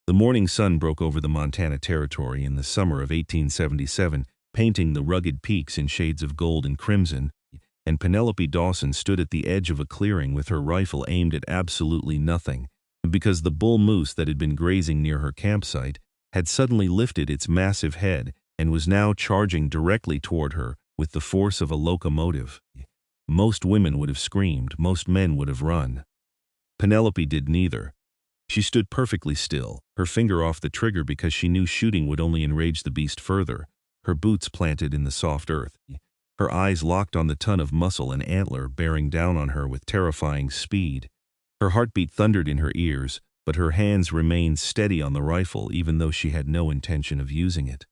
The morning sun broke over the Montana Territory in the summer of 1877, painting the rugged peaks in shades of gold and crimson, and Penelope Dawson stood at the edge of a clearing with her rifle aimed at absolutely nothing, because the bull moose that had been grazing near her campsite had suddenly lifted its massive head and was now charging directly toward her with the force of a locomotive. Most women would have screamed, most men would have run. Penelope did neither. She stood perfectly still, her finger off the trigger because she knew shooting would only enrage the beast further, her boots planted in the soft earth, her eyes locked on the ton of muscle and antler bearing down on her with terrifying speed. Her heartbeat thundered in her ears, but her hands remained steady on the rifle even though she had no intention of using it.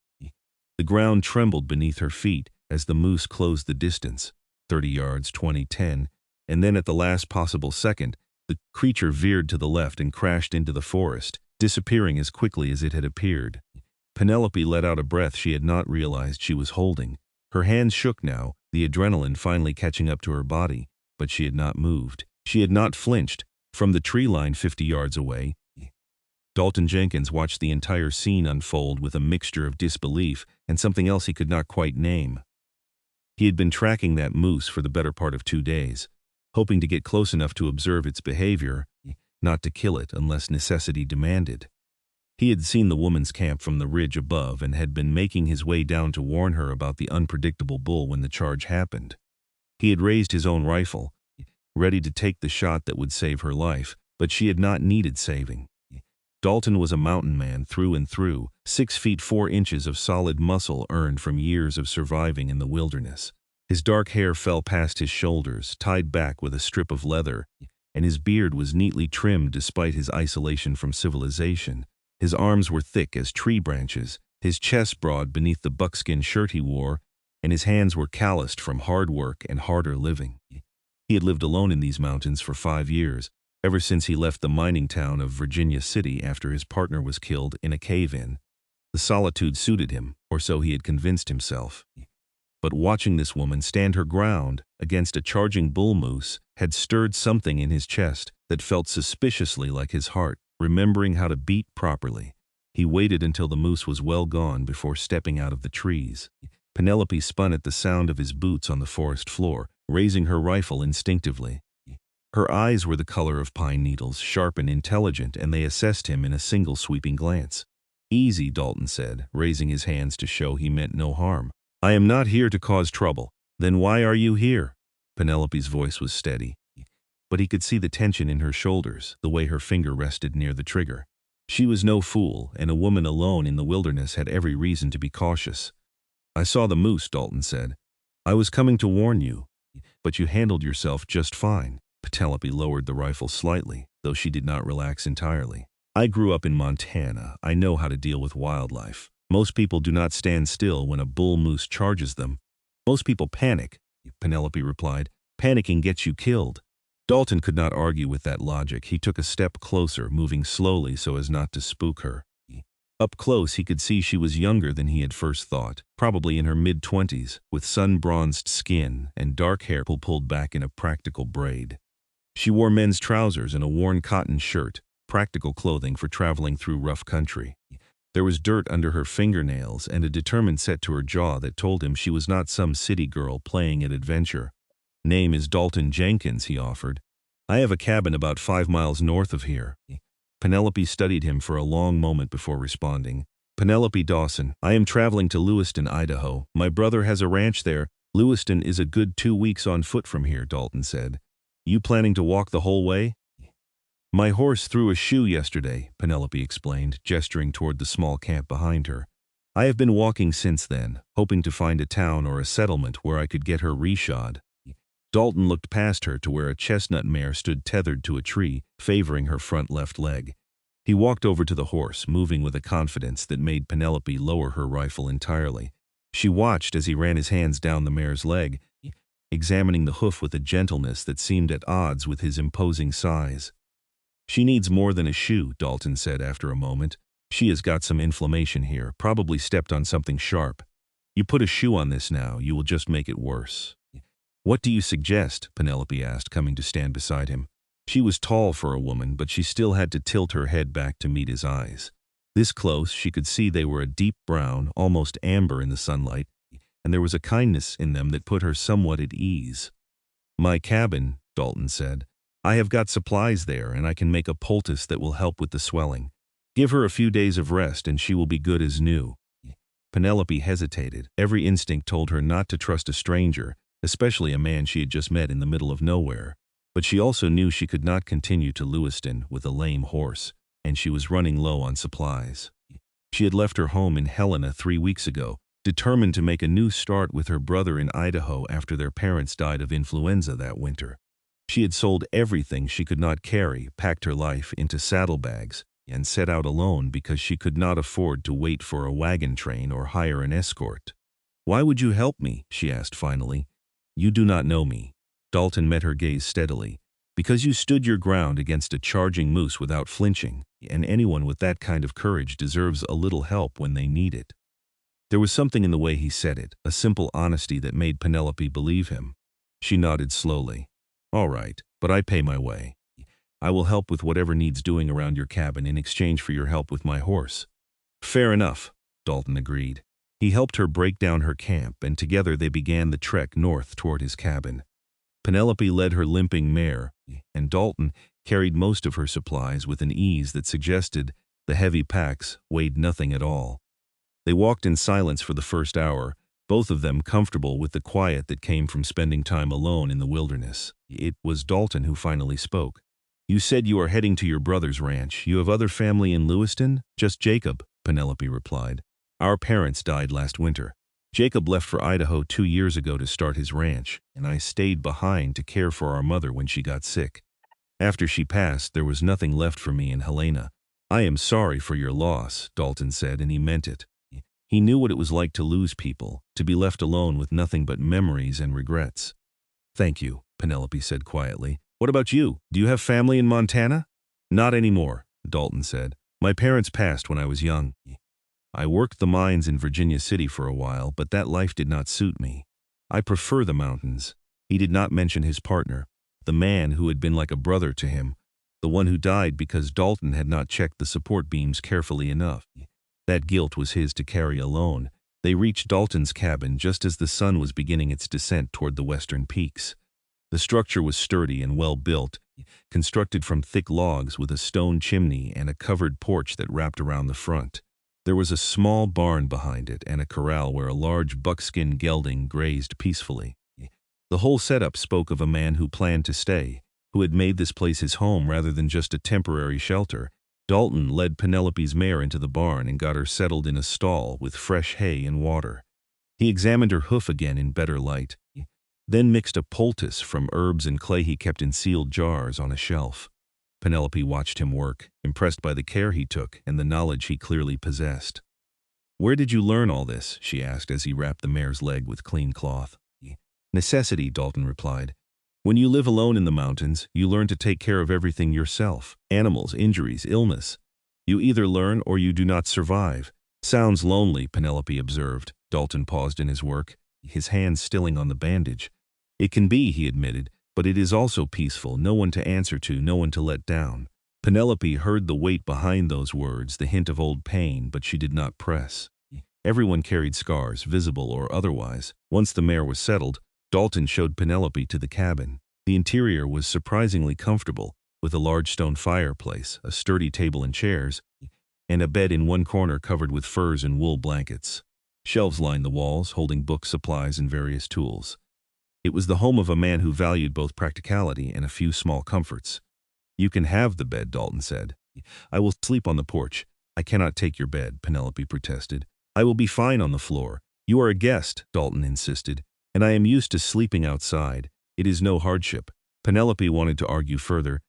The ground trembled beneath her feet as the moose closed the distance, 30 yards, 20, 10, and then at the last possible second, the creature veered to the left and crashed into the forest, disappearing as quickly as it had appeared. Penelope let out a breath she had not realized she was holding. Her hands shook now, the adrenaline finally catching up to her body, but she had not moved. She had not flinched. From the tree line 50 yards away, Dalton Jenkins watched the entire scene unfold with a mixture of disbelief and something else he could not quite name. He had been tracking that moose for the better part of 2 days, hoping to get close enough to observe its behavior, not to kill it unless necessity demanded. He had seen the woman's camp from the ridge above and had been making his way down to warn her about the unpredictable bull when the charge happened. He had raised his own rifle, ready to take the shot that would save her life, but she had not needed saving. Dalton was a mountain man through and through, 6 feet 4 inches of solid muscle earned from years of surviving in the wilderness. His dark hair fell past his shoulders, tied back with a strip of leather, and his beard was neatly trimmed despite his isolation from civilization. His arms were thick as tree branches, his chest broad beneath the buckskin shirt he wore, and his hands were calloused from hard work and harder living. He had lived alone in these mountains for 5 years, ever since he left the mining town of Virginia City after his partner was killed in a cave-in. The solitude suited him, or so he had convinced himself. But watching this woman stand her ground against a charging bull moose had stirred something in his chest that felt suspiciously like his heart, remembering how to beat properly. He waited until the moose was well gone before stepping out of the trees. Penelope spun at the sound of his boots on the forest floor, raising her rifle instinctively. Her eyes were the color of pine needles, sharp and intelligent, and they assessed him in a single sweeping glance. "Easy," Dalton said, raising his hands to show he meant no harm. "I am not here to cause trouble." "Then why are you here?" Penelope's voice was steady, but he could see the tension in her shoulders, the way her finger rested near the trigger. She was no fool, and a woman alone in the wilderness had every reason to be cautious. "I saw the moose," Dalton said. "I was coming to warn you, but you handled yourself just fine." Penelope lowered the rifle slightly, though she did not relax entirely. "I grew up in Montana. I know how to deal with wildlife. Most people do not stand still when a bull moose charges them. Most people panic," Penelope replied. "Panicking gets you killed." Dalton could not argue with that logic. He took a step closer, moving slowly so as not to spook her. Up close, he could see she was younger than he had first thought, probably in her mid-20s, with sun-bronzed skin and dark hair pulled back in a practical braid. She wore men's trousers and a worn cotton shirt, practical clothing for traveling through rough country. There was dirt under her fingernails and a determined set to her jaw that told him she was not some city girl playing at adventure. "Name is Dalton Jenkins," he offered. "I have a cabin about 5 miles north of here." Penelope studied him for a long moment before responding. "Penelope Dawson. I am traveling to Lewiston, Idaho. My brother has a ranch there." "Lewiston is a good 2 weeks on foot from here," Dalton said. "You planning to walk the whole way?" "My horse threw a shoe yesterday," Penelope explained, gesturing toward the small camp behind her. "I have been walking since then, hoping to find a town or a settlement where I could get her reshod." Dalton looked past her to where a chestnut mare stood tethered to a tree, favoring her front left leg. He walked over to the horse, moving with a confidence that made Penelope lower her rifle entirely. She watched as he ran his hands down the mare's leg, examining the hoof with a gentleness that seemed at odds with his imposing size. "She needs more than a shoe," Dalton said after a moment. "She has got some inflammation here, probably stepped on something sharp. You put a shoe on this now, you will just make it worse." "What do you suggest?" Penelope asked, coming to stand beside him. She was tall for a woman, but she still had to tilt her head back to meet his eyes. This close, she could see they were a deep brown, almost amber in the sunlight, and there was a kindness in them that put her somewhat at ease. "My cabin," Dalton said. "I have got supplies there, and I can make a poultice that will help with the swelling. Give her a few days of rest, and she will be good as new." Penelope hesitated. Every instinct told her not to trust a stranger, especially a man she had just met in the middle of nowhere. But she also knew she could not continue to Lewiston with a lame horse, and she was running low on supplies. She had left her home in Helena 3 weeks ago, determined to make a new start with her brother in Idaho after their parents died of influenza that winter. She had sold everything she could not carry, packed her life into saddlebags, and set out alone because she could not afford to wait for a wagon train or hire an escort. "Why would you help me?" she asked finally. "You do not know me." Dalton met her gaze steadily. "Because you stood your ground against a charging moose without flinching, and anyone with that kind of courage deserves a little help when they need it." There was something in the way he said it, a simple honesty that made Penelope believe him. She nodded slowly. "All right, but I pay my way. I will help with whatever needs doing around your cabin in exchange for your help with my horse." "Fair enough," Dalton agreed. He helped her break down her camp, and together they began the trek north toward his cabin. Penelope led her limping mare, and Dalton carried most of her supplies with an ease that suggested the heavy packs weighed nothing at all. They walked in silence for the first hour, both of them comfortable with the quiet that came from spending time alone in the wilderness. It was Dalton who finally spoke. "You said you are heading to your brother's ranch. You have other family in Lewiston?" "Just Jacob," Penelope replied. "Our parents died last winter. Jacob left for Idaho 2 years ago to start his ranch, and I stayed behind to care for our mother when she got sick. After she passed, there was nothing left for me in Helena." "I am sorry for your loss," Dalton said, and he meant it. He knew what it was like to lose people, to be left alone with nothing but memories and regrets. "Thank you," Penelope said quietly. "What about you? Do you have family in Montana?" "Not anymore," Dalton said. "My parents passed when I was young. I worked the mines in Virginia City for a while, but that life did not suit me. I prefer the mountains." He did not mention his partner, the man who had been like a brother to him, the one who died because Dalton had not checked the support beams carefully enough. That guilt was his to carry alone. They reached Dalton's cabin just as the sun was beginning its descent toward the western peaks. The structure was sturdy and well built, constructed from thick logs with a stone chimney and a covered porch that wrapped around the front. There was a small barn behind it and a corral where a large buckskin gelding grazed peacefully. The whole setup spoke of a man who planned to stay, who had made this place his home rather than just a temporary shelter. Dalton led Penelope's mare into the barn and got her settled in a stall with fresh hay and water. He examined her hoof again in better light, then mixed a poultice from herbs and clay he kept in sealed jars on a shelf. Penelope watched him work, impressed by the care he took and the knowledge he clearly possessed. "Where did you learn all this?" she asked as he wrapped the mare's leg with clean cloth. "Necessity," Dalton replied. "When you live alone in the mountains, you learn to take care of everything yourself. Animals, injuries, illness. You either learn or you do not survive." "Sounds lonely," Penelope observed. Dalton paused in his work, his hands stilling on the bandage. "It can be," he admitted, "but it is also peaceful. No one to answer to, no one to let down." Penelope heard the weight behind those words, the hint of old pain, but she did not press. Everyone carried scars, visible or otherwise. Once the mare was settled, Dalton showed Penelope to the cabin. The interior was surprisingly comfortable, with a large stone fireplace, a sturdy table and chairs, and a bed in one corner covered with furs and wool blankets. Shelves lined the walls, holding books, supplies, and various tools. It was the home of a man who valued both practicality and a few small comforts. "You can have the bed," Dalton said. "I will sleep on the porch." "I cannot take your bed," Penelope protested. "I will be fine on the floor." "You are a guest," Dalton insisted, "and I am used to sleeping outside. It is no hardship." Penelope wanted to argue further,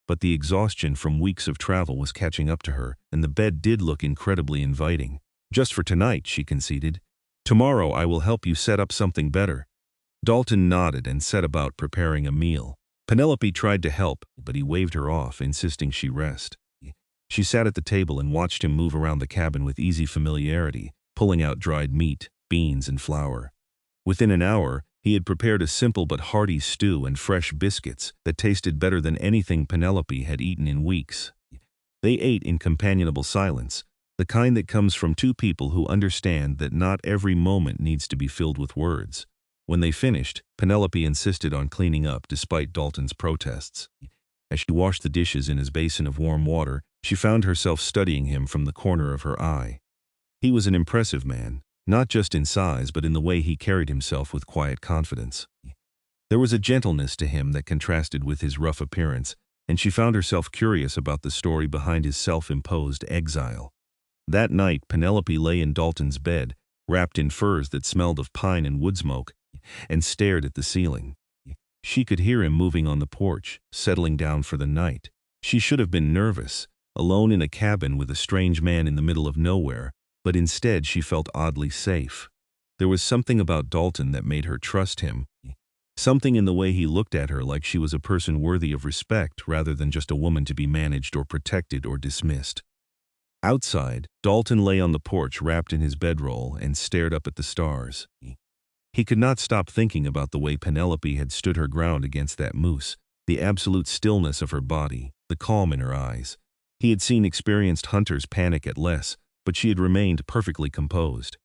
but the exhaustion from weeks of travel was catching up to her, and the bed did look incredibly inviting. "Just for tonight," she conceded. "Tomorrow I will help you set up something better." Dalton nodded and set about preparing a meal. Penelope tried to help, but he waved her off, insisting she rest. She sat at the table and watched him move around the cabin with easy familiarity, pulling out dried meat, beans, and flour. Within an hour, he had prepared a simple but hearty stew and fresh biscuits that tasted better than anything Penelope had eaten in weeks. They ate in companionable silence, The kind that comes from two people who understand that not every moment needs to be filled with words. When they finished, Penelope insisted on cleaning up despite Dalton's protests. As she washed the dishes in his basin of warm water, she found herself studying him from the corner of her eye. He was an impressive man, not just in size but in the way he carried himself with quiet confidence. There was a gentleness to him that contrasted with his rough appearance, and she found herself curious about the story behind his self-imposed exile. That night, Penelope lay in Dalton's bed, wrapped in furs that smelled of pine and wood smoke, and stared at the ceiling. She could hear him moving on the porch, settling down for the night. She should have been nervous, alone in a cabin with a strange man in the middle of nowhere, but instead she felt oddly safe. There was something about Dalton that made her trust him. Something in the way he looked at her like she was a person worthy of respect rather than just a woman to be managed or protected or dismissed. Outside, Dalton lay on the porch wrapped in his bedroll and stared up at the stars. He could not stop thinking about the way Penelope had stood her ground against that moose, the absolute stillness of her body, the calm in her eyes. He had seen experienced hunters panic at less, but she had remained perfectly composed.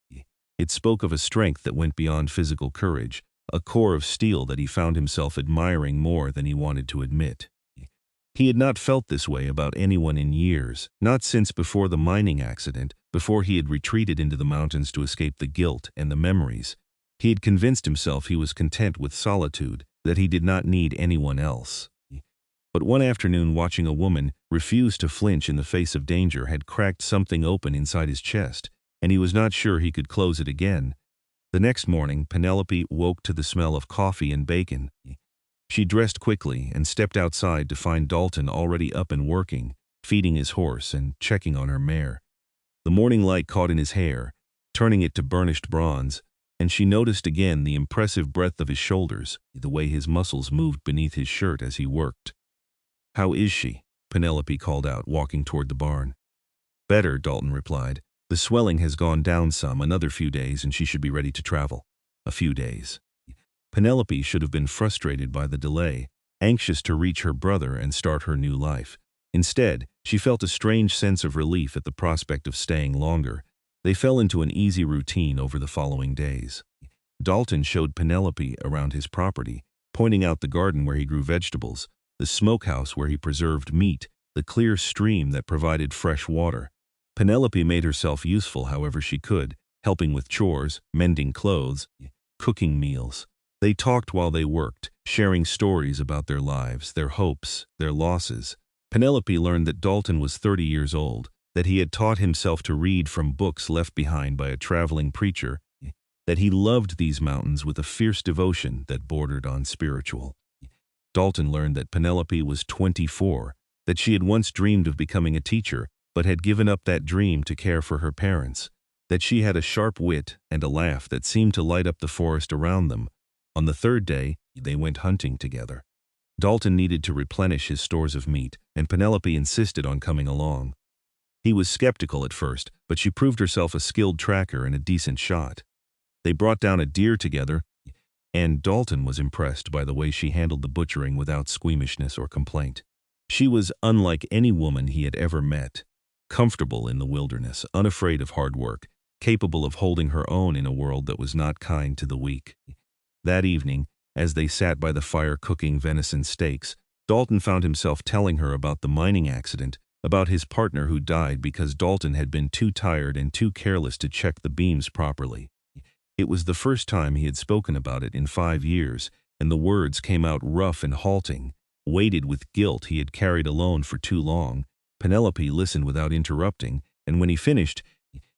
It spoke of a strength that went beyond physical courage, a core of steel that he found himself admiring more than he wanted to admit. He had not felt this way about anyone in years, not since before the mining accident, before he had retreated into the mountains to escape the guilt and the memories. He had convinced himself he was content with solitude, that he did not need anyone else. But one afternoon, watching a woman refuse to flinch in the face of danger had cracked something open inside his chest, and he was not sure he could close it again. The next morning, Penelope woke to the smell of coffee and bacon. She dressed quickly and stepped outside to find Dalton already up and working, feeding his horse and checking on her mare. The morning light caught in his hair, turning it to burnished bronze, and she noticed again the impressive breadth of his shoulders, the way his muscles moved beneath his shirt as he worked. "How is she?" Penelope called out, walking toward the barn. "Better," Dalton replied. "The swelling has gone down some, another few days, and she should be ready to travel." A few days. Penelope should have been frustrated by the delay, anxious to reach her brother and start her new life. Instead, she felt a strange sense of relief at the prospect of staying longer. They fell into an easy routine over the following days. Dalton showed Penelope around his property, pointing out the garden where he grew vegetables, the smokehouse where he preserved meat, the clear stream that provided fresh water. Penelope made herself useful however she could, helping with chores, mending clothes, cooking meals. They talked while they worked, sharing stories about their lives, their hopes, their losses. Penelope learned that Dalton was 30 years old, that he had taught himself to read from books left behind by a traveling preacher, that he loved these mountains with a fierce devotion that bordered on spiritual. Dalton learned that Penelope was 24, that she had once dreamed of becoming a teacher, but had given up that dream to care for her parents, that she had a sharp wit and a laugh that seemed to light up the forest around them. On the third day, they went hunting together. Dalton needed to replenish his stores of meat, and Penelope insisted on coming along. He was skeptical at first, but she proved herself a skilled tracker and a decent shot. They brought down a deer together, and Dalton was impressed by the way she handled the butchering without squeamishness or complaint. She was unlike any woman he had ever met, comfortable in the wilderness, unafraid of hard work, capable of holding her own in a world that was not kind to the weak. That evening, as they sat by the fire cooking venison steaks, Dalton found himself telling her about the mining accident, about his partner who died because Dalton had been too tired and too careless to check the beams properly. It was the first time he had spoken about it in 5 years, and the words came out rough and halting, weighted with guilt he had carried alone for too long. Penelope listened without interrupting, and when he finished,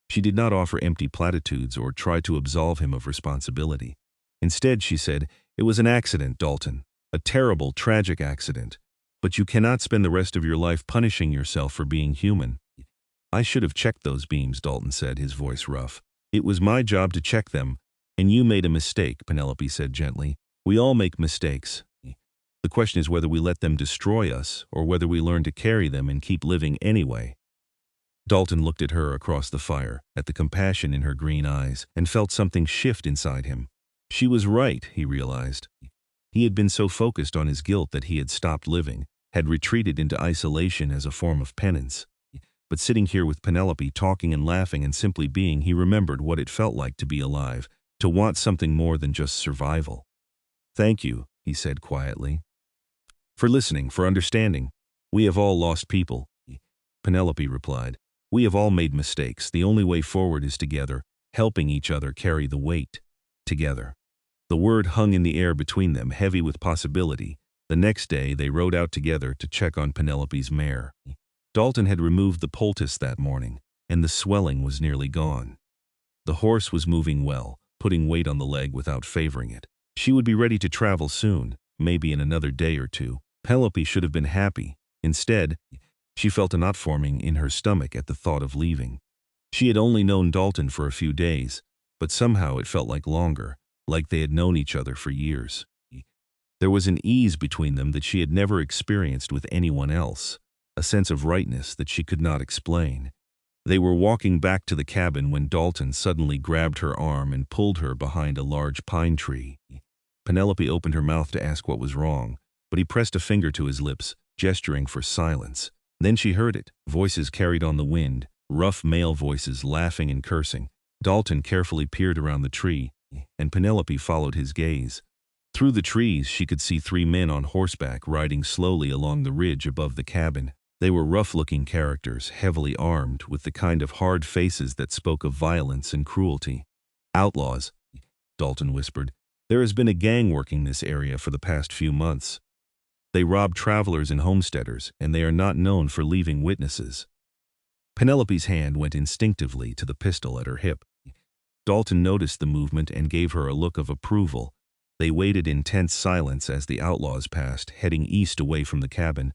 she did not offer empty platitudes or try to absolve him of responsibility. Instead, she said, "It was an accident, Dalton, a terrible, tragic accident. But you cannot spend the rest of your life punishing yourself for being human." "I should have checked those beams," Dalton said, his voice rough. "It was my job to check them, and you made a mistake," Penelope said gently. "We all make mistakes. The question is whether we let them destroy us or whether we learn to carry them and keep living anyway." Dalton looked at her across the fire, at the compassion in her green eyes, and felt something shift inside him. She was right, he realized. He had been so focused on his guilt that he had stopped living, had retreated into isolation as a form of penance. but sitting here with Penelope, talking and laughing and simply being, he remembered what it felt like to be alive, to want something more than just survival. "Thank you," he said quietly, "for listening, for understanding. We have all lost people," Penelope replied. "We have all made mistakes. The only way forward is together, helping each other carry the weight. Together." The word hung in the air between them, heavy with possibility. The next day, they rode out together to check on Penelope's mare. Dalton had removed the poultice that morning, and the swelling was nearly gone. The horse was moving well, putting weight on the leg without favoring it. She would be ready to travel soon, maybe in another day or two. Penelope should have been happy. Instead, she felt a knot forming in her stomach at the thought of leaving. She had only known Dalton for a few days, but somehow it felt like longer, like they had known each other for years. There was an ease between them that she had never experienced with anyone else, a sense of rightness that she could not explain. They were walking back to the cabin when Dalton suddenly grabbed her arm and pulled her behind a large pine tree. Penelope opened her mouth to ask what was wrong, but he pressed a finger to his lips, gesturing for silence. Then she heard it, voices carried on the wind, rough male voices laughing and cursing. Dalton carefully peered around the tree, and Penelope followed his gaze. Through the trees she could see 3 men on horseback riding slowly along the ridge above the cabin. They were rough-looking characters, heavily armed, with the kind of hard faces that spoke of violence and cruelty. "Outlaws," Dalton whispered. "There has been a gang working this area for the past few months. They rob travelers and homesteaders, and they are not known for leaving witnesses." Penelope's hand went instinctively to the pistol at her hip. Dalton noticed the movement and gave her a look of approval. They waited in tense silence as the outlaws passed, heading east away from the cabin.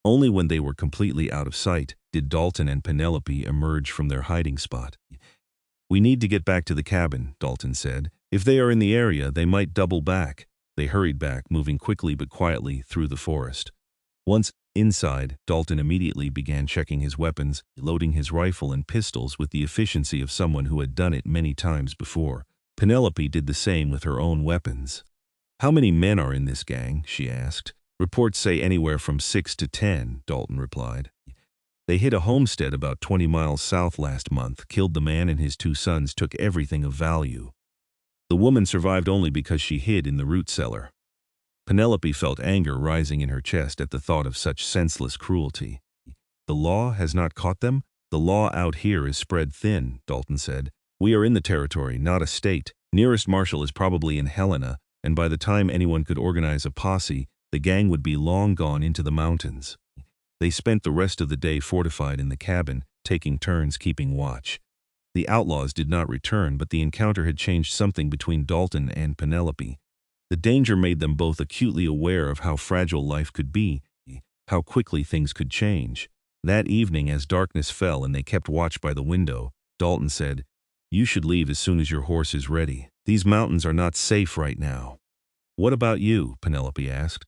Only when they were completely out of sight did Dalton and Penelope emerge from their hiding spot. "We need to get back to the cabin," Dalton said. "If they are in the area, they might double back." They hurried back, moving quickly but quietly through the forest. Once inside, Dalton immediately began checking his weapons, loading his rifle and pistols with the efficiency of someone who had done it many times before. Penelope did the same with her own weapons. "How many men are in this gang?" she asked. "Reports say anywhere from 6 to 10, Dalton replied. "They hit a homestead about 20 miles south last month, killed the man and his 2 sons, took everything of value. The woman survived only because she hid in the root cellar." Penelope felt anger rising in her chest at the thought of such senseless cruelty. "The law has not caught them? The law out here is spread thin," Dalton said. "We are in the territory, not a state. Nearest marshal is probably in Helena, and by the time anyone could organize a posse, the gang would be long gone into the mountains." They spent the rest of the day fortified in the cabin, taking turns keeping watch. The outlaws did not return, but the encounter had changed something between Dalton and Penelope. The danger made them both acutely aware of how fragile life could be, how quickly things could change. That evening, as darkness fell and they kept watch by the window, Dalton said, "You should leave as soon as your horse is ready. These mountains are not safe right now." "What about you?" Penelope asked.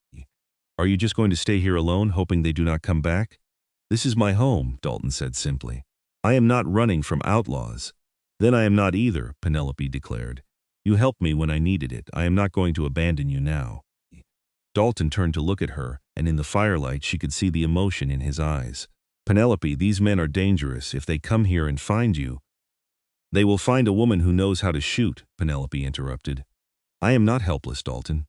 "Are you just going to stay here alone, hoping they do not come back?" "This is my home," Dalton said simply. "I am not running from outlaws." "Then I am not either," Penelope declared. "You helped me when I needed it. I am not going to abandon you now." Dalton turned to look at her, and in the firelight she could see the emotion in his eyes. "Penelope, these men are dangerous. If they come here and find you—" "They will find a woman who knows how to shoot," Penelope interrupted. "I am not helpless, Dalton.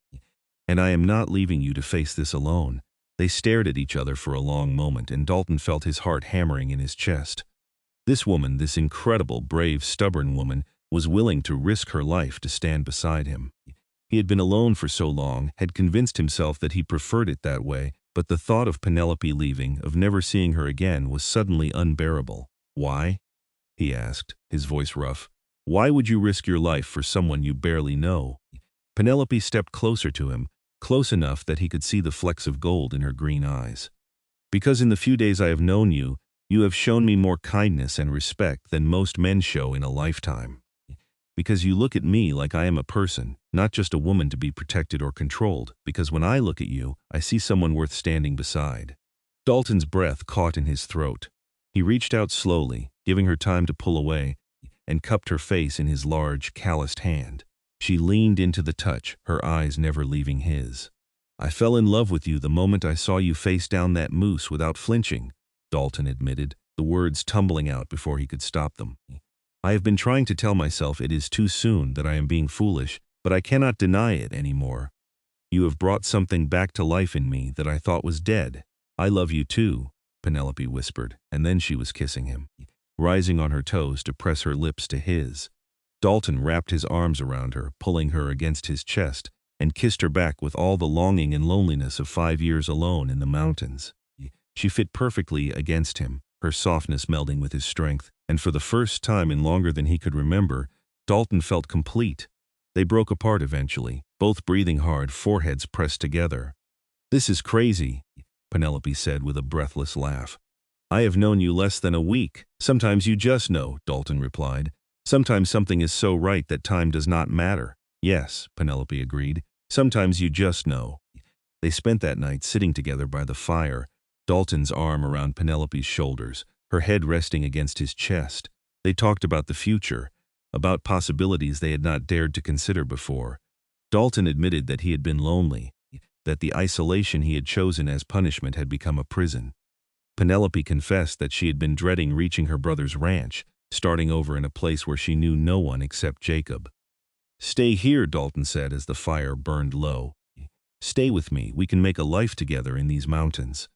And I am not leaving you to face this alone." They stared at each other for a long moment, and Dalton felt his heart hammering in his chest. This woman, this incredible, brave, stubborn woman, was willing to risk her life to stand beside him. He had been alone for so long, had convinced himself that he preferred it that way, but the thought of Penelope leaving, of never seeing her again, was suddenly unbearable. "Why?" he asked, his voice rough. "Why would you risk your life for someone you barely know?" Penelope stepped closer to him, close enough that he could see the flecks of gold in her green eyes. "Because in the few days I have known you, you have shown me more kindness and respect than most men show in a lifetime. Because you look at me like I am a person, not just a woman to be protected or controlled. Because when I look at you, I see someone worth standing beside." Dalton's breath caught in his throat. He reached out slowly, giving her time to pull away, and cupped her face in his large, calloused hand. She leaned into the touch, her eyes never leaving his. "I fell in love with you the moment I saw you face down that moose without flinching," Dalton admitted. the words tumbling out before he could stop them. I have been trying to tell myself it is too soon, that I am being foolish, but I cannot deny it anymore. You have brought something back to life in me that I thought was dead. I love you too, Penelope whispered, and then she was kissing him, rising on her toes to press her lips to his. Dalton wrapped his arms around her, pulling her against his chest, and kissed her back with all the longing and loneliness of 5 years alone in the mountains. She fit perfectly against him, her softness melding with his strength, and for the first time in longer than he could remember, Dalton felt complete. They broke apart eventually, both breathing hard, foreheads pressed together. "This is crazy," Penelope said with a breathless laugh. "I have known you less than a week. Sometimes you just know," Dalton replied. "Sometimes something is so right that time does not matter." "Yes," Penelope agreed. "Sometimes you just know." They spent that night sitting together by the fire, Dalton's arm around Penelope's shoulders, her head resting against his chest. They talked about the future, about possibilities they had not dared to consider before. Dalton admitted that he had been lonely, that the isolation he had chosen as punishment had become a prison. Penelope confessed that she had been dreading reaching her brother's ranch, starting over in a place where she knew no one except Jacob. "Stay here," Dalton said as the fire burned low. "Stay with me. We can make a life together in these mountains."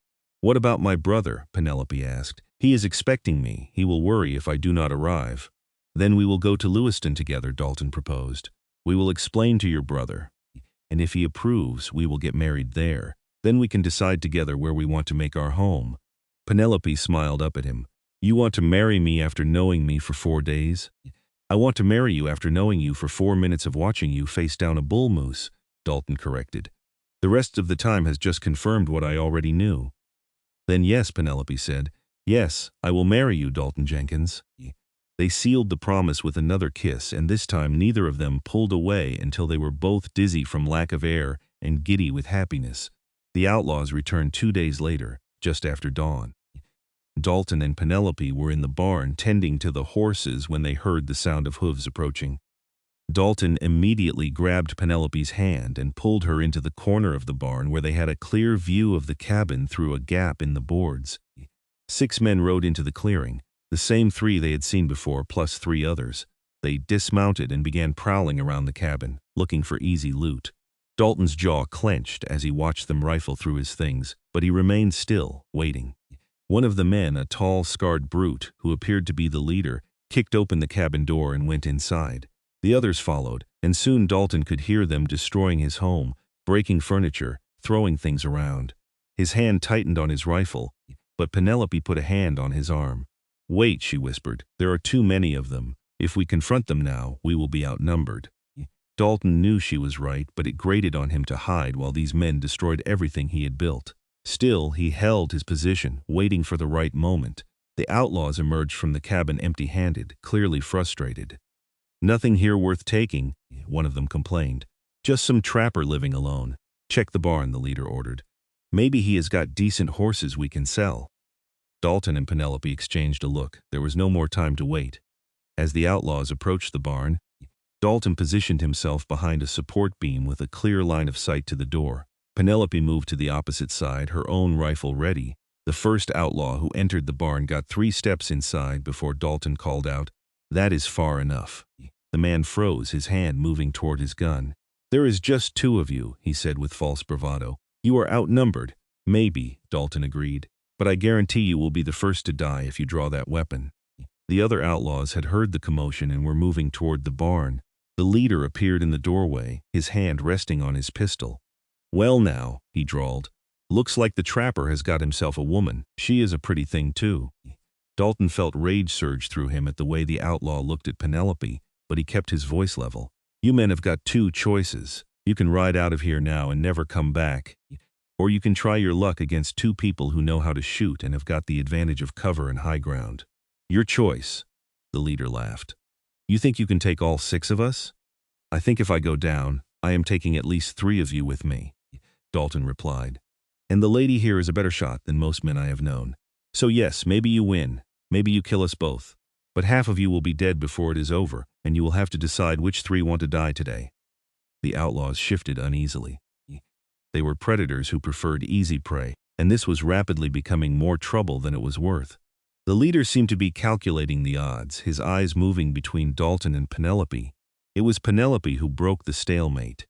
"What about my brother?" Penelope asked. "He is expecting me. He will worry if I do not arrive." "Then we will go to Lewiston together," Dalton proposed. "We will explain to your brother, and if he approves, we will get married there. Then we can decide together where we want to make our home." Penelope smiled up at him. "You want to marry me after knowing me for 4 days?" "I want to marry you after knowing you for 4 minutes of watching you face down a bull moose," Dalton corrected. "The rest of the time has just confirmed what I already knew." "Then yes," Penelope said. "Yes, I will marry you, Dalton Jenkins." They sealed the promise with another kiss, and this time neither of them pulled away until they were both dizzy from lack of air and giddy with happiness. The outlaws returned 2 days later, just after dawn. Dalton and Penelope were in the barn tending to the horses when they heard the sound of hooves approaching. Dalton immediately grabbed Penelope's hand and pulled her into the corner of the barn where they had a clear view of the cabin through a gap in the boards. 6 men rode into the clearing, the same 3 they had seen before plus 3 others. They dismounted and began prowling around the cabin, looking for easy loot. Dalton's jaw clenched as he watched them rifle through his things, but he remained still, waiting. One of the men, a tall, scarred brute, who appeared to be the leader, kicked open the cabin door and went inside. The others followed, and soon Dalton could hear them destroying his home, breaking furniture, throwing things around. His hand tightened on his rifle, but Penelope put a hand on his arm. "Wait," she whispered. "There are too many of them. If we confront them now, we will be outnumbered." Dalton knew she was right, but it grated on him to hide while these men destroyed everything he had built. Still, he held his position, waiting for the right moment. The outlaws emerged from the cabin empty-handed, clearly frustrated. "Nothing here worth taking," one of them complained. "Just some trapper living alone." "Check the barn," the leader ordered. "Maybe he has got decent horses we can sell." Dalton and Penelope exchanged a look. There was no more time to wait. As the outlaws approached the barn, Dalton positioned himself behind a support beam with a clear line of sight to the door. Penelope moved to the opposite side, her own rifle ready. The first outlaw who entered the barn got 3 steps inside before Dalton called out, "That is far enough." The man froze, his hand moving toward his gun. "There is just 2 of you," he said with false bravado. "You are outnumbered." "Maybe," Dalton agreed, "but I guarantee you will be the first to die if you draw that weapon." The other outlaws had heard the commotion and were moving toward the barn. The leader appeared in the doorway, his hand resting on his pistol. "Well now," he drawled, "looks like the trapper has got himself a woman. She is a pretty thing too." Dalton felt rage surge through him at the way the outlaw looked at Penelope, but he kept his voice level. "You men have got 2 choices. You can ride out of here now and never come back, or you can try your luck against 2 people who know how to shoot and have got the advantage of cover and high ground. Your choice." The leader laughed. "You think you can take all 6 of us?" "I think if I go down, I am taking at least 3 of you with me," Dalton replied. "And the lady here is a better shot than most men I have known. So yes, maybe you win, maybe you kill us both. But half of you will be dead before it is over, and you will have to decide which 3 want to die today." The outlaws shifted uneasily. They were predators who preferred easy prey, and this was rapidly becoming more trouble than it was worth. The leader seemed to be calculating the odds, his eyes moving between Dalton and Penelope. It was Penelope who broke the stalemate.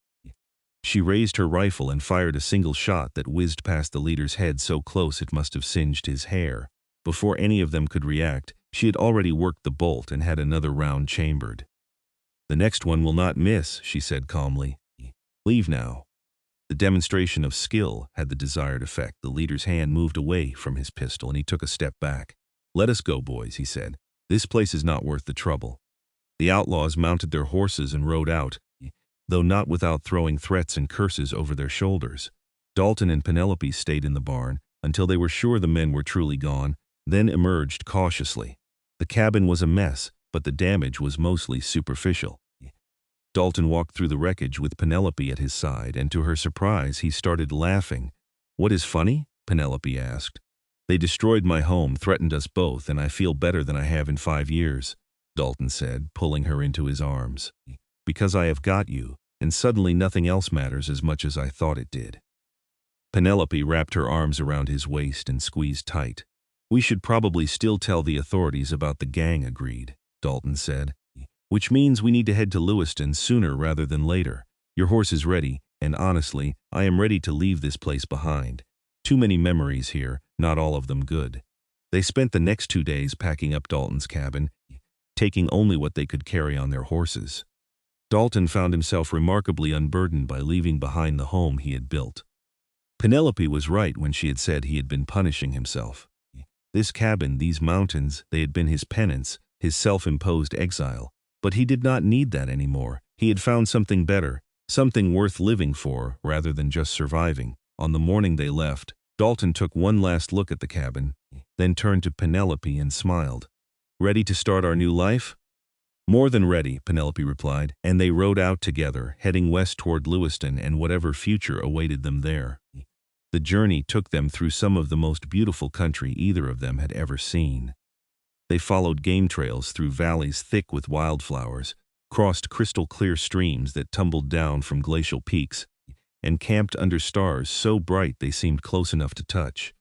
She raised her rifle and fired a single shot that whizzed past the leader's head so close it must have singed his hair. Before any of them could react, she had already worked the bolt and had another round chambered. "The next one will not miss," she said calmly. "Leave now." The demonstration of skill had the desired effect. The leader's hand moved away from his pistol and he took a step back. "Let us go, boys," he said. "This place is not worth the trouble." The outlaws mounted their horses and rode out, though not without throwing threats and curses over their shoulders. Dalton and Penelope stayed in the barn until they were sure the men were truly gone, then emerged cautiously. The cabin was a mess, but the damage was mostly superficial. Dalton walked through the wreckage with Penelope at his side, and to her surprise, he started laughing. "What is funny?" Penelope asked. "They destroyed my home, threatened us both, and I feel better than I have in 5 years, Dalton said, pulling her into his arms. "Because I have got you, and suddenly nothing else matters as much as I thought it did." Penelope wrapped her arms around his waist and squeezed tight. "We should probably still tell the authorities about the gang," agreed, Dalton said. "Which means we need to head to Lewiston sooner rather than later. Your horse is ready, and honestly, I am ready to leave this place behind. Too many memories here, not all of them good." They spent the next 2 days packing up Dalton's cabin, taking only what they could carry on their horses. Dalton found himself remarkably unburdened by leaving behind the home he had built. Penelope was right when she had said he had been punishing himself. This cabin, these mountains, they had been his penance, his self-imposed exile. But he did not need that anymore. He had found something better, something worth living for rather than just surviving. On the morning they left, Dalton took one last look at the cabin, then turned to Penelope and smiled. "Ready to start our new life?" "More than ready," Penelope replied, and they rode out together, heading west toward Lewiston and whatever future awaited them there. The journey took them through some of the most beautiful country either of them had ever seen. They followed game trails through valleys thick with wildflowers, crossed crystal-clear streams that tumbled down from glacial peaks, and camped under stars so bright they seemed close enough to touch.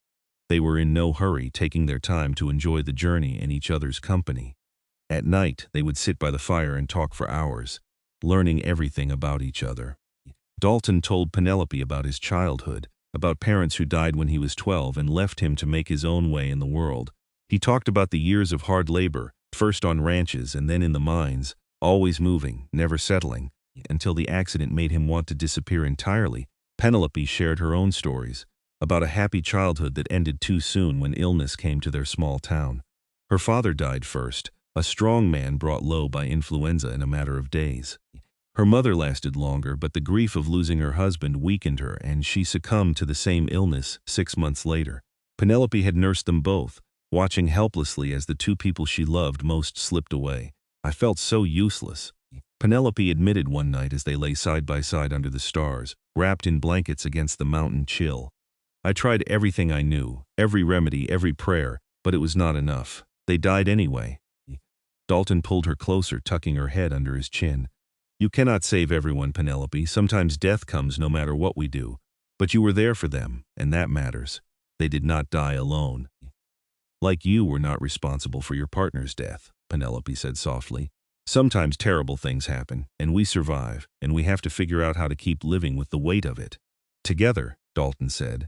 They were in no hurry, taking their time to enjoy the journey and each other's company. At night, they would sit by the fire and talk for hours, learning everything about each other. Dalton told Penelope about his childhood, about parents who died when he was 12 and left him to make his own way in the world. He talked about the years of hard labor, first on ranches and then in the mines, always moving, never settling, until the accident made him want to disappear entirely. Penelope shared her own stories, about a happy childhood that ended too soon when illness came to their small town. Her father died first, a strong man brought low by influenza in a matter of days. Her mother lasted longer, but the grief of losing her husband weakened her, and she succumbed to the same illness 6 months later. Penelope had nursed them both, watching helplessly as the two people she loved most slipped away. "I felt so useless," Penelope admitted one night as they lay side by side under the stars, wrapped in blankets against the mountain chill. "I tried everything I knew, every remedy, every prayer, but it was not enough. They died anyway." Dalton pulled her closer, tucking her head under his chin. "You cannot save everyone, Penelope. Sometimes death comes no matter what we do. But you were there for them, and that matters. They did not die alone." "Like you were not responsible for your partner's death," Penelope said softly. "Sometimes terrible things happen, and we survive, and we have to figure out how to keep living with the weight of it." "Together," Dalton said,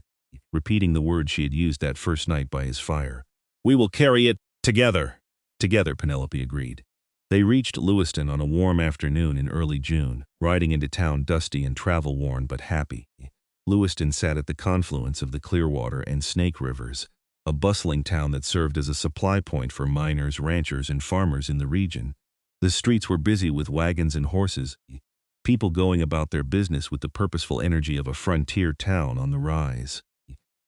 repeating the words she had used that first night by his fire. "We will carry it together." "Together," Penelope agreed. They reached Lewiston on a warm afternoon in early June, riding into town dusty and travel-worn but happy. Lewiston sat at the confluence of the Clearwater and Snake Rivers, a bustling town that served as a supply point for miners, ranchers, and farmers in the region. The streets were busy with wagons and horses, people going about their business with the purposeful energy of a frontier town on the rise.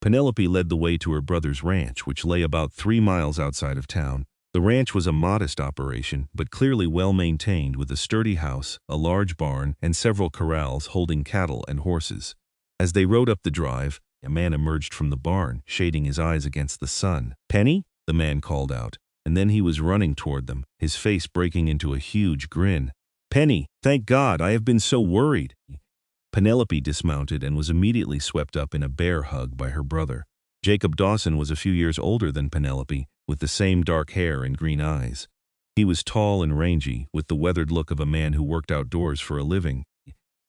Penelope led the way to her brother's ranch, which lay about 3 miles outside of town. The ranch was a modest operation, but clearly well-maintained, with a sturdy house, a large barn, and several corrals holding cattle and horses. As they rode up the drive, a man emerged from the barn, shading his eyes against the sun. "Penny?" the man called out, and then he was running toward them, his face breaking into a huge grin. "Penny, thank God, I have been so worried." Penelope dismounted and was immediately swept up in a bear hug by her brother. Jacob Dawson was a few years older than Penelope, with the same dark hair and green eyes. He was tall and rangy, with the weathered look of a man who worked outdoors for a living.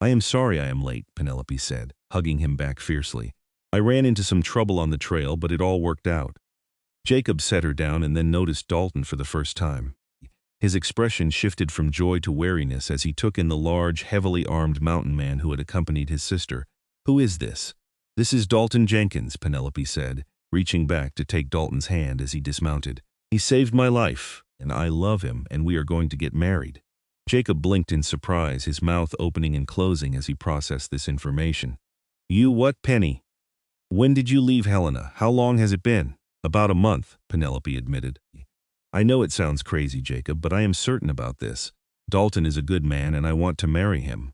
"I am sorry I am late," Penelope said, hugging him back fiercely. "I ran into some trouble on the trail, but it all worked out." Jacob set her down and then noticed Dalton for the first time. His expression shifted from joy to wariness as he took in the large, heavily armed mountain man who had accompanied his sister. "Who is this?" "This is Dalton Jenkins," Penelope said, reaching back to take Dalton's hand as he dismounted. "He saved my life, and I love him, and we are going to get married." Jacob blinked in surprise, his mouth opening and closing as he processed this information. "You what, Penny? When did you leave Helena? How long has it been?" "About a month," Penelope admitted. "I know it sounds crazy, Jacob, but I am certain about this. Dalton is a good man, and I want to marry him."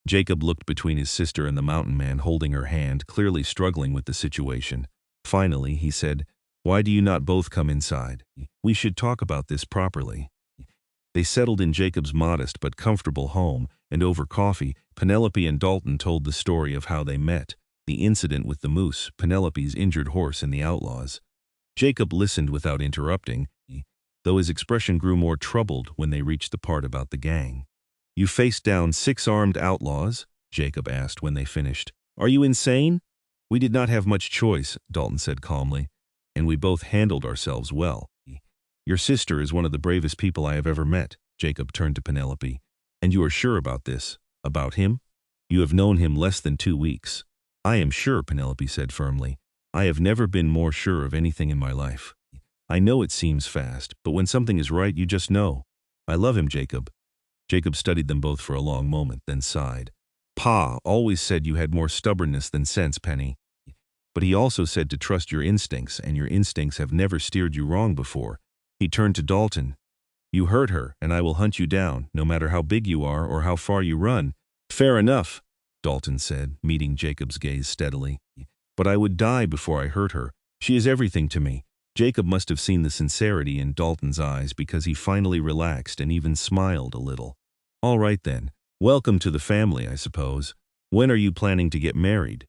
Jacob looked between his sister and the mountain man holding her hand, clearly struggling with the situation. Finally, he said, "Why do you not both come inside? We should talk about this properly." They settled in Jacob's modest but comfortable home, and over coffee, Penelope and Dalton told the story of how they met, the incident with the moose, Penelope's injured horse, and the outlaws. Jacob listened without interrupting, though his expression grew more troubled when they reached the part about the gang. "You faced down 6 armed outlaws?" Jacob asked when they finished. "Are you insane?" "We did not have much choice," Dalton said calmly, "and we both handled ourselves well." "Your sister is one of the bravest people I have ever met." Jacob turned to Penelope. "And you are sure about this? About him? You have known him less than 2 weeks." "I am sure," Penelope said firmly. "I have never been more sure of anything in my life. I know it seems fast, but when something is right, you just know. I love him, Jacob." Jacob studied them both for a long moment, then sighed. "Pa always said you had more stubbornness than sense, Penny. But he also said to trust your instincts, and your instincts have never steered you wrong before." He turned to Dalton. "You hurt her, and I will hunt you down, no matter how big you are or how far you run." "Fair enough," Dalton said, meeting Jacob's gaze steadily. "But I would die before I hurt her. She is everything to me." Jacob must have seen the sincerity in Dalton's eyes because he finally relaxed and even smiled a little. "All right then. Welcome to the family, I suppose. When are you planning to get married?"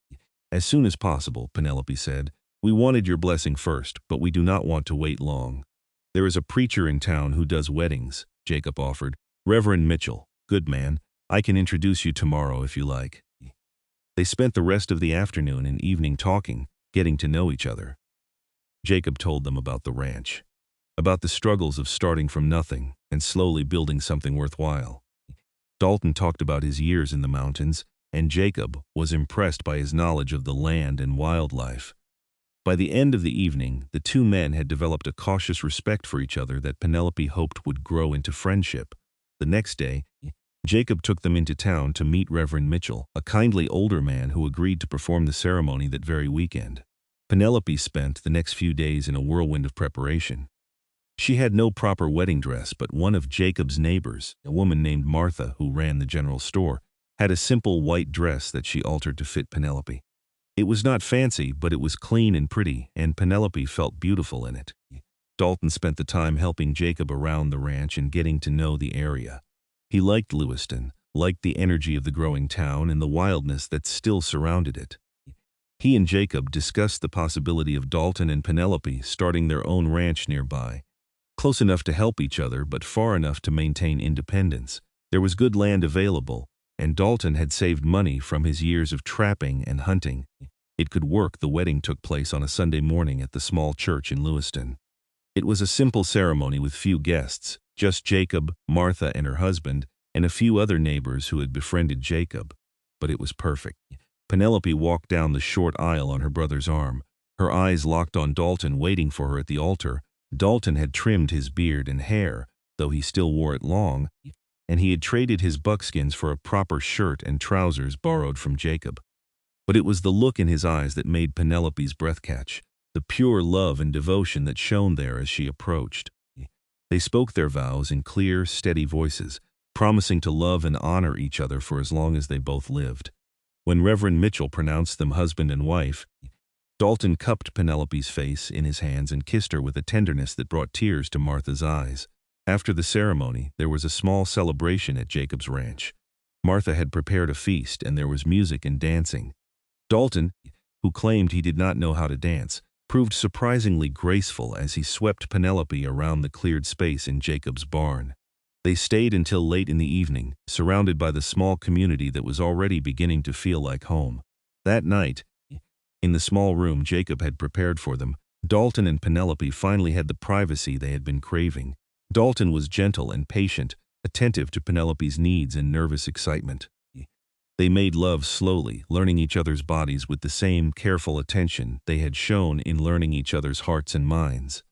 "As soon as possible," Penelope said. "We wanted your blessing first, but we do not want to wait long." "There is a preacher in town who does weddings," Jacob offered. "Reverend Mitchell. Good man. I can introduce you tomorrow if you like." They spent the rest of the afternoon and evening talking, getting to know each other. Jacob told them about the ranch, about the struggles of starting from nothing and slowly building something worthwhile. Dalton talked about his years in the mountains, and Jacob was impressed by his knowledge of the land and wildlife. By the end of the evening, the two men had developed a cautious respect for each other that Penelope hoped would grow into friendship. The next day, Jacob took them into town to meet Reverend Mitchell, a kindly older man who agreed to perform the ceremony that very weekend. Penelope spent the next few days in a whirlwind of preparation. She had no proper wedding dress, but one of Jacob's neighbors, a woman named Martha who ran the general store, had a simple white dress that she altered to fit Penelope. It was not fancy, but it was clean and pretty, and Penelope felt beautiful in it. Dalton spent the time helping Jacob around the ranch and getting to know the area. He liked Lewiston, liked the energy of the growing town and the wildness that still surrounded it. He and Jacob discussed the possibility of Dalton and Penelope starting their own ranch nearby, close enough to help each other but far enough to maintain independence. There was good land available, and Dalton had saved money from his years of trapping and hunting. It could work. The wedding took place on a Sunday morning at the small church in Lewiston. It was a simple ceremony with few guests, just Jacob, Martha and her husband, and a few other neighbors who had befriended Jacob. But it was perfect. Penelope walked down the short aisle on her brother's arm, her eyes locked on Dalton waiting for her at the altar. Dalton had trimmed his beard and hair, though he still wore it long, and he had traded his buckskins for a proper shirt and trousers borrowed from Jacob. But it was the look in his eyes that made Penelope's breath catch, the pure love and devotion that shone there as she approached. They spoke their vows in clear, steady voices, promising to love and honor each other for as long as they both lived. When Reverend Mitchell pronounced them husband and wife, Dalton cupped Penelope's face in his hands and kissed her with a tenderness that brought tears to Martha's eyes. After the ceremony, there was a small celebration at Jacob's ranch. Martha had prepared a feast, and there was music and dancing. Dalton, who claimed he did not know how to dance, proved surprisingly graceful as he swept Penelope around the cleared space in Jacob's barn. They stayed until late in the evening, surrounded by the small community that was already beginning to feel like home. That night, in the small room Jacob had prepared for them, Dalton and Penelope finally had the privacy they had been craving. Dalton was gentle and patient, attentive to Penelope's needs and nervous excitement. They made love slowly, learning each other's bodies with the same careful attention they had shown in learning each other's hearts and minds.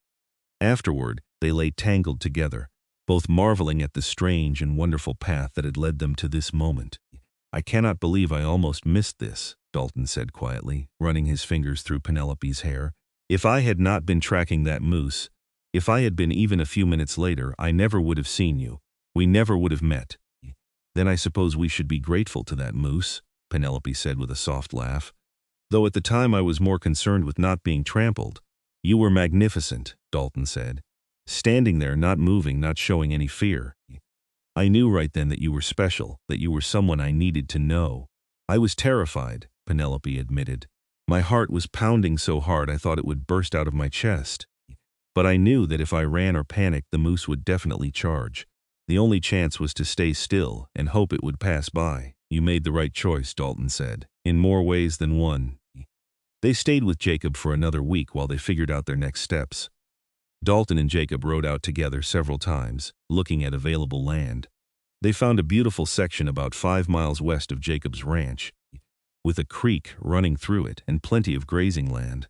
Afterward, they lay tangled together, both marveling at the strange and wonderful path that had led them to this moment. "I cannot believe I almost missed this," Dalton said quietly, running his fingers through Penelope's hair. "If I had not been tracking that moose, if I had been even a few minutes later, I never would have seen you. We never would have met." "Then I suppose we should be grateful to that moose," Penelope said with a soft laugh. "Though at the time I was more concerned with not being trampled." "You were magnificent," Dalton said. "Standing there, not moving, not showing any fear. I knew right then that you were special, that you were someone I needed to know." "I was terrified," Penelope admitted. "My heart was pounding so hard I thought it would burst out of my chest. But I knew that if I ran or panicked, the moose would definitely charge. The only chance was to stay still and hope it would pass by." "You made the right choice," Dalton said, "in more ways than one." They stayed with Jacob for another week while they figured out their next steps. Dalton and Jacob rode out together several times, looking at available land. They found a beautiful section about 5 miles west of Jacob's ranch, with a creek running through it and plenty of grazing land.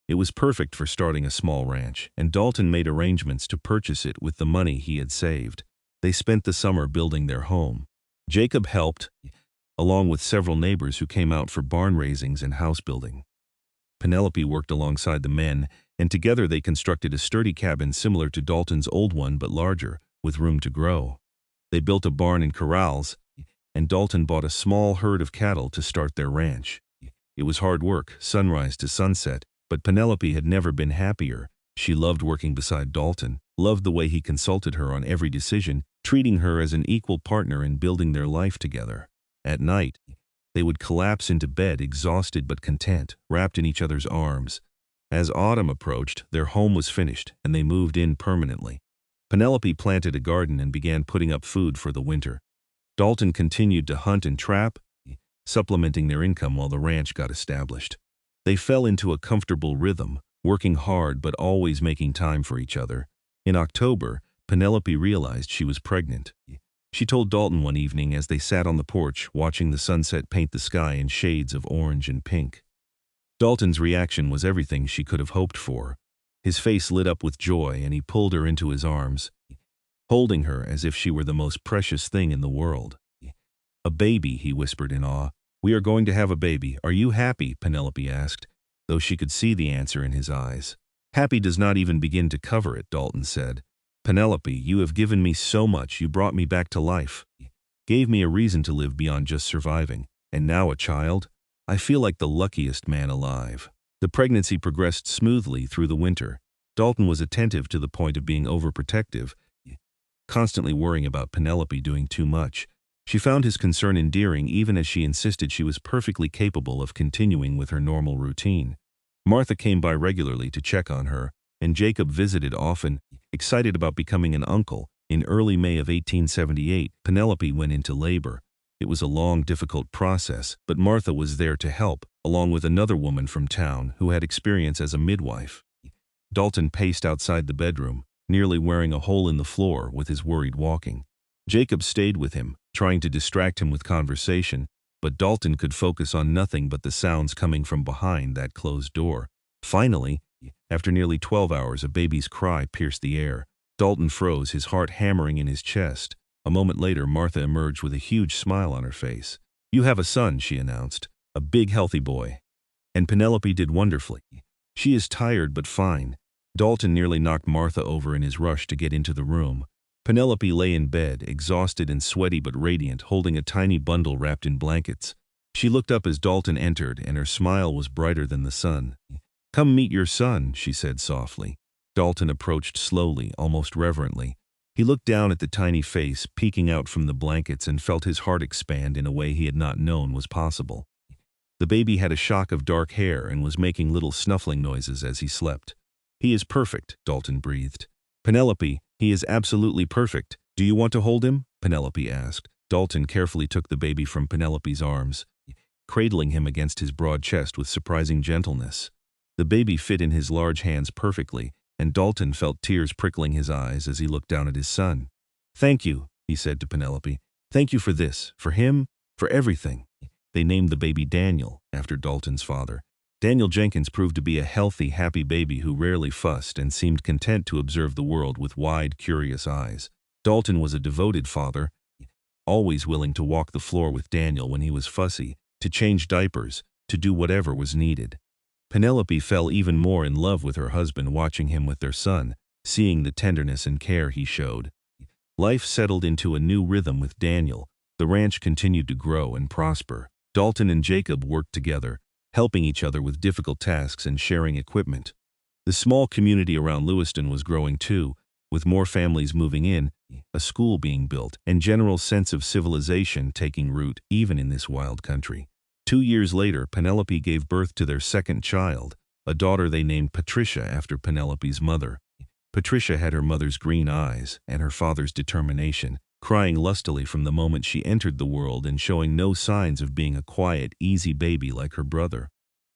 It was perfect for starting a small ranch, and Dalton made arrangements to purchase it with the money he had saved. They spent the summer building their home. Jacob helped, along with several neighbors who came out for barn raisings and house building. Penelope worked alongside the men, and together they constructed a sturdy cabin similar to Dalton's old one but larger, with room to grow. They built a barn and corrals, and Dalton bought a small herd of cattle to start their ranch. It was hard work, sunrise to sunset, but Penelope had never been happier. She loved working beside Dalton, loved the way he consulted her on every decision, treating her as an equal partner in building their life together. At night, they would collapse into bed exhausted but content, wrapped in each other's arms. As autumn approached, their home was finished, and they moved in permanently. Penelope planted a garden and began putting up food for the winter. Dalton continued to hunt and trap, supplementing their income while the ranch got established. They fell into a comfortable rhythm, working hard but always making time for each other. In October, Penelope realized she was pregnant. She told Dalton one evening as they sat on the porch watching the sunset paint the sky in shades of orange and pink. Dalton's reaction was everything she could have hoped for. His face lit up with joy and he pulled her into his arms, holding her as if she were the most precious thing in the world. "A baby," he whispered in awe. "We are going to have a baby. Are you happy?" Penelope asked, though she could see the answer in his eyes. "Happy does not even begin to cover it," Dalton said. "Penelope, you have given me so much. You brought me back to life. Gave me a reason to live beyond just surviving. And now a child? I feel like the luckiest man alive." The pregnancy progressed smoothly through the winter. Dalton was attentive to the point of being overprotective, constantly worrying about Penelope doing too much. She found his concern endearing even as she insisted she was perfectly capable of continuing with her normal routine. Martha came by regularly to check on her, and Jacob visited often, excited about becoming an uncle. In early May of 1878, Penelope went into labor. It was a long, difficult process, but Martha was there to help, along with another woman from town who had experience as a midwife. Dalton paced outside the bedroom, nearly wearing a hole in the floor with his worried walking. Jacob stayed with him, trying to distract him with conversation, but Dalton could focus on nothing but the sounds coming from behind that closed door. Finally, after nearly 12 hours, a baby's cry pierced the air. Dalton froze, his heart hammering in his chest. A moment later, Martha emerged with a huge smile on her face. "You have a son," she announced. "A big, healthy boy." And Penelope did wonderfully. "She is tired but fine." Dalton nearly knocked Martha over in his rush to get into the room. Penelope lay in bed, exhausted and sweaty but radiant, holding a tiny bundle wrapped in blankets. She looked up as Dalton entered, and her smile was brighter than the sun. "Come meet your son," she said softly. Dalton approached slowly, almost reverently. He looked down at the tiny face peeking out from the blankets and felt his heart expand in a way he had not known was possible. The baby had a shock of dark hair and was making little snuffling noises as he slept. "He is perfect," Dalton breathed. "Penelope, he is absolutely perfect. Do you want to hold him?" Penelope asked. Dalton carefully took the baby from Penelope's arms, cradling him against his broad chest with surprising gentleness. The baby fit in his large hands perfectly, and Dalton felt tears prickling his eyes as he looked down at his son. "Thank you," he said to Penelope. "Thank you for this, for him, for everything." They named the baby Daniel, after Dalton's father. Daniel Jenkins proved to be a healthy, happy baby who rarely fussed and seemed content to observe the world with wide, curious eyes. Dalton was a devoted father, always willing to walk the floor with Daniel when he was fussy, to change diapers, to do whatever was needed. Penelope fell even more in love with her husband watching him with their son, seeing the tenderness and care he showed. Life settled into a new rhythm with Daniel. The ranch continued to grow and prosper. Dalton and Jacob worked together, helping each other with difficult tasks and sharing equipment. The small community around Lewiston was growing too, with more families moving in, a school being built, and general sense of civilization taking root even in this wild country. 2 years later, Penelope gave birth to their second child, a daughter they named Patricia after Penelope's mother. Patricia had her mother's green eyes and her father's determination, crying lustily from the moment she entered the world and showing no signs of being a quiet, easy baby like her brother.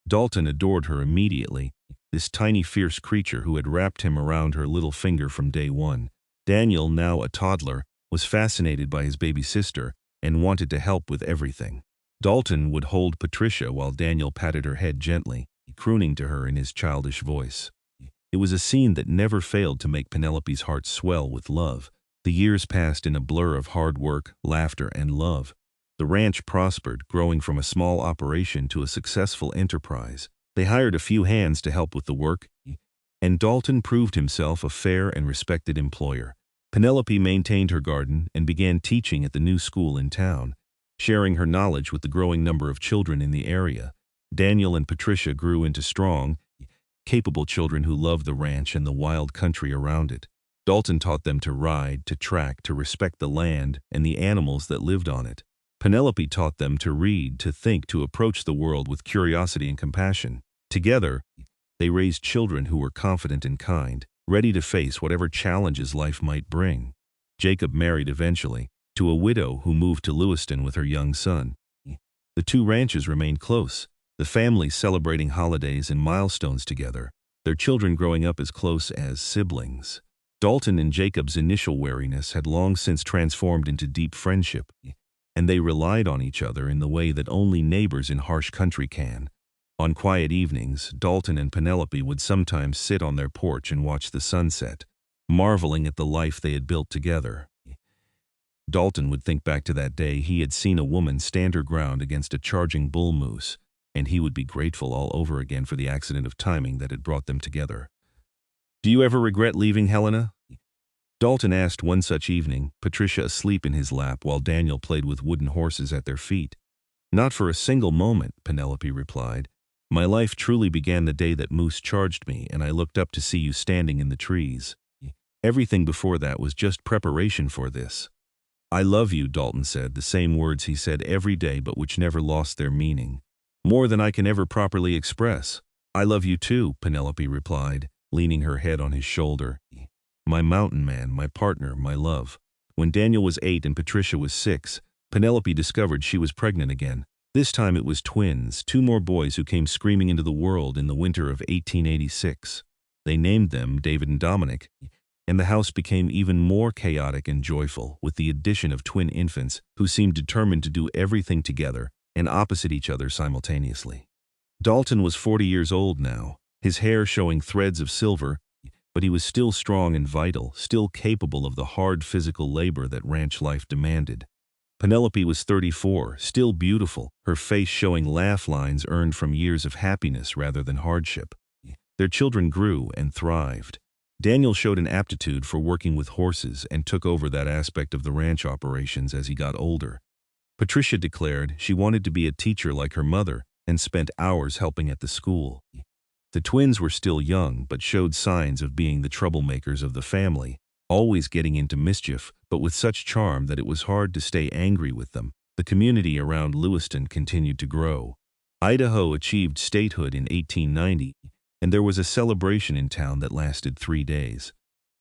Dalton adored her immediately, this tiny, fierce creature who had wrapped him around her little finger from day one. Daniel, now a toddler, was fascinated by his baby sister and wanted to help with everything. Dalton would hold Patricia while Daniel patted her head gently, crooning to her in his childish voice. It was a scene that never failed to make Penelope's heart swell with love. The years passed in a blur of hard work, laughter, and love. The ranch prospered, growing from a small operation to a successful enterprise. They hired a few hands to help with the work, and Dalton proved himself a fair and respected employer. Penelope maintained her garden and began teaching at the new school in town, sharing her knowledge with the growing number of children in the area. Daniel and Patricia grew into strong, capable children who loved the ranch and the wild country around it. Dalton taught them to ride, to track, to respect the land and the animals that lived on it. Penelope taught them to read, to think, to approach the world with curiosity and compassion. Together, they raised children who were confident and kind, ready to face whatever challenges life might bring. Jacob married eventually, to a widow who moved to Lewiston with her young son. The two ranches remained close, the families celebrating holidays and milestones together, their children growing up as close as siblings. Dalton and Jacob's initial wariness had long since transformed into deep friendship, and they relied on each other in the way that only neighbors in harsh country can. On quiet evenings, Dalton and Penelope would sometimes sit on their porch and watch the sunset, marveling at the life they had built together. Dalton would think back to that day he had seen a woman stand her ground against a charging bull moose, and he would be grateful all over again for the accident of timing that had brought them together. "Do you ever regret leaving Helena?" Dalton asked one such evening, Patricia asleep in his lap while Daniel played with wooden horses at their feet. "Not for a single moment," Penelope replied. "My life truly began the day that Moose charged me, and I looked up to see you standing in the trees. Everything before that was just preparation for this." "I love you," Dalton said, the same words he said every day but which never lost their meaning. "More than I can ever properly express." "I love you too," Penelope replied, leaning her head on his shoulder. "My mountain man, my partner, my love." When Daniel was 8 and Patricia was 6, Penelope discovered she was pregnant again. This time it was twins, 2 more boys who came screaming into the world in the winter of 1886. They named them David and Dominic, and the house became even more chaotic and joyful with the addition of twin infants who seemed determined to do everything together and opposite each other simultaneously. Dalton was 40 years old now, his hair showing threads of silver, but he was still strong and vital, still capable of the hard physical labor that ranch life demanded. Penelope was 34, still beautiful, her face showing laugh lines earned from years of happiness rather than hardship. Their children grew and thrived. Daniel showed an aptitude for working with horses and took over that aspect of the ranch operations as he got older. Patricia declared she wanted to be a teacher like her mother and spent hours helping at the school. The twins were still young but showed signs of being the troublemakers of the family, always getting into mischief, but with such charm that it was hard to stay angry with them. The community around Lewiston continued to grow. Idaho achieved statehood in 1890, and there was a celebration in town that lasted 3 days.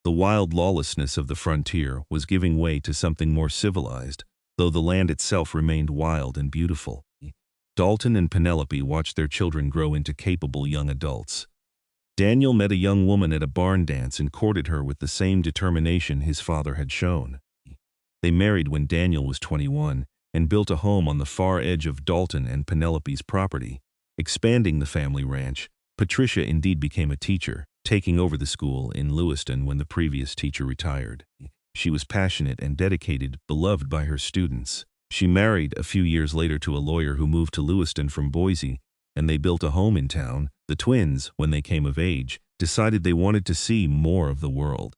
The wild lawlessness of the frontier was giving way to something more civilized, though the land itself remained wild and beautiful. Dalton and Penelope watched their children grow into capable young adults. Daniel met a young woman at a barn dance and courted her with the same determination his father had shown. They married when Daniel was 21 and built a home on the far edge of Dalton and Penelope's property. Expanding the family ranch, Patricia indeed became a teacher, taking over the school in Lewiston when the previous teacher retired. She was passionate and dedicated, beloved by her students. She married a few years later to a lawyer who moved to Lewiston from Boise, and they built a home in town. The twins, when they came of age, decided they wanted to see more of the world.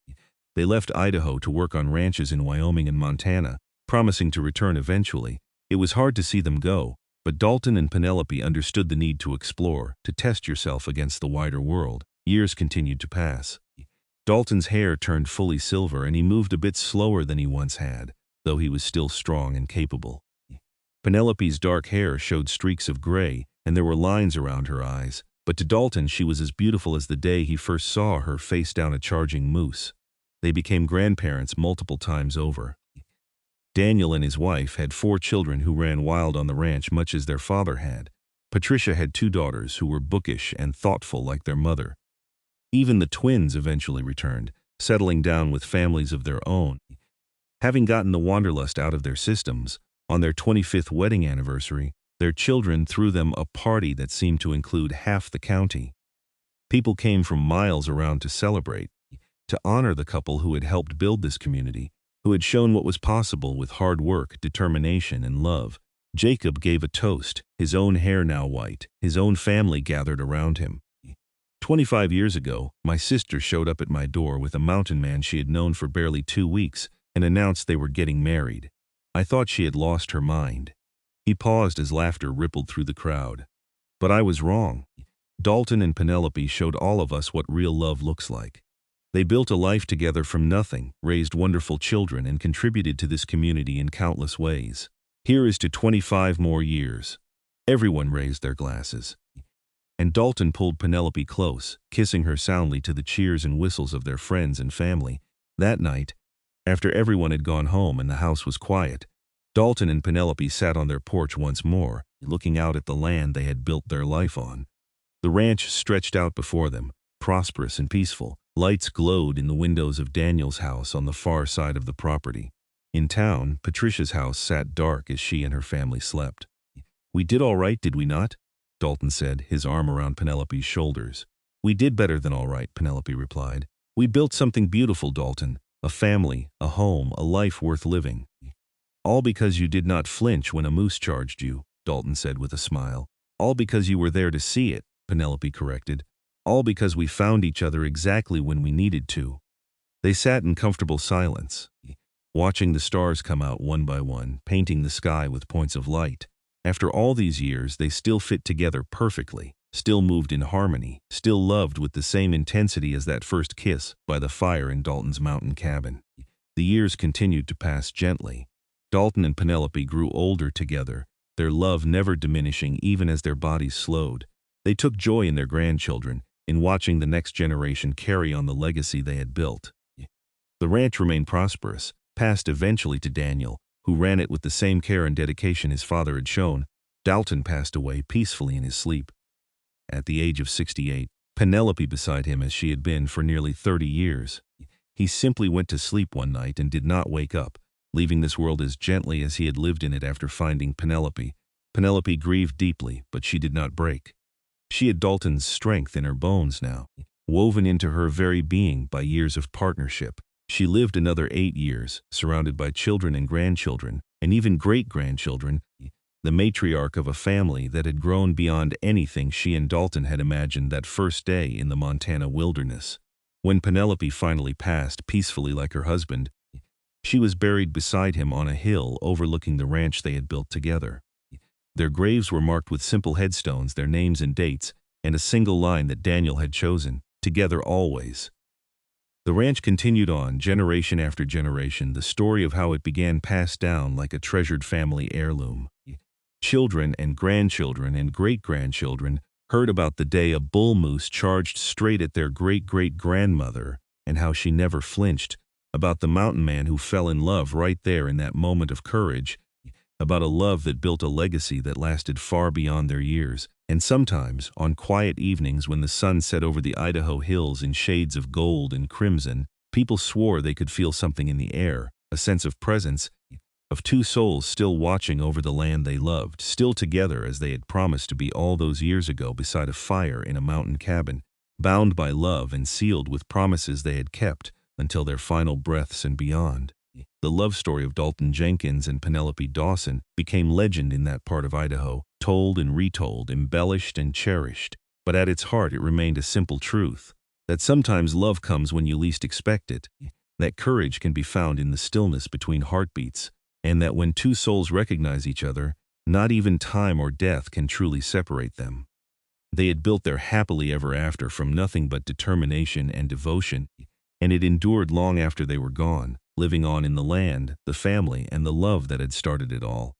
They left Idaho to work on ranches in Wyoming and Montana, promising to return eventually. It was hard to see them go, but Dalton and Penelope understood the need to explore, to test yourself against the wider world. Years continued to pass. Dalton's hair turned fully silver and he moved a bit slower than he once had, though he was still strong and capable. Penelope's dark hair showed streaks of gray, and there were lines around her eyes, but to Dalton she was as beautiful as the day he first saw her face down a charging moose. They became grandparents multiple times over. Daniel and his wife had 4 children who ran wild on the ranch much as their father had. Patricia had 2 daughters who were bookish and thoughtful like their mother. Even the twins eventually returned, settling down with families of their own. Having gotten the wanderlust out of their systems, on their 25th wedding anniversary, their children threw them a party that seemed to include half the county. People came from miles around to celebrate, to honor the couple who had helped build this community, who had shown what was possible with hard work, determination, and love. Jacob gave a toast, his own hair now white, his own family gathered around him. 25 years ago, my sister showed up at my door with a mountain man she had known for barely 2 weeks and announced they were getting married. I thought she had lost her mind. He paused as laughter rippled through the crowd. But I was wrong. Dalton and Penelope showed all of us what real love looks like. They built a life together from nothing, raised wonderful children, and contributed to this community in countless ways. Here is to 25 more years. Everyone raised their glasses. And Dalton pulled Penelope close, kissing her soundly to the cheers and whistles of their friends and family. That night, after everyone had gone home and the house was quiet, Dalton and Penelope sat on their porch once more, looking out at the land they had built their life on. The ranch stretched out before them, prosperous and peaceful. Lights glowed in the windows of Daniel's house on the far side of the property. In town, Patricia's house sat dark as she and her family slept. "We did all right, did we not?" Dalton said, his arm around Penelope's shoulders. "We did better than all right," Penelope replied. "We built something beautiful, Dalton. A family, a home, a life worth living." "All because you did not flinch when a moose charged you," Dalton said with a smile. "All because you were there to see it," Penelope corrected. "All because we found each other exactly when we needed to." They sat in comfortable silence, watching the stars come out one by one, painting the sky with points of light. After all these years, they still fit together perfectly, still moved in harmony, still loved with the same intensity as that first kiss by the fire in Dalton's mountain cabin. The years continued to pass gently. Dalton and Penelope grew older together, their love never diminishing even as their bodies slowed. They took joy in their grandchildren, in watching the next generation carry on the legacy they had built. The ranch remained prosperous, passed eventually to Daniel, who ran it with the same care and dedication his father had shown. Dalton passed away peacefully in his sleep. At the age of 68, Penelope beside him as she had been for nearly 30 years. He simply went to sleep one night and did not wake up, leaving this world as gently as he had lived in it after finding Penelope. Penelope grieved deeply, but she did not break. She had Dalton's strength in her bones now, woven into her very being by years of partnership. She lived another 8 years, surrounded by children and grandchildren, and even great-grandchildren, the matriarch of a family that had grown beyond anything she and Dalton had imagined that first day in the Montana wilderness. When Penelope finally passed peacefully like her husband, she was buried beside him on a hill overlooking the ranch they had built together. Their graves were marked with simple headstones, their names and dates, and a single line that Daniel had chosen, "Together always." The ranch continued on, generation after generation, the story of how it began passed down like a treasured family heirloom. Children and grandchildren and great-grandchildren heard about the day a bull moose charged straight at their great-great-grandmother and how she never flinched, about the mountain man who fell in love right there in that moment of courage, about a love that built a legacy that lasted far beyond their years. And sometimes, on quiet evenings when the sun set over the Idaho hills in shades of gold and crimson, people swore they could feel something in the air, a sense of presence, of two souls still watching over the land they loved, still together as they had promised to be all those years ago beside a fire in a mountain cabin, bound by love and sealed with promises they had kept until their final breaths and beyond. The love story of Dalton Jenkins and Penelope Dawson became legend in that part of Idaho, told and retold, embellished and cherished. But at its heart it remained a simple truth, that sometimes love comes when you least expect it, that courage can be found in the stillness between heartbeats, and that when two souls recognize each other, not even time or death can truly separate them. They had built their happily ever after from nothing but determination and devotion, and it endured long after they were gone, living on in the land, the family, and the love that had started it all.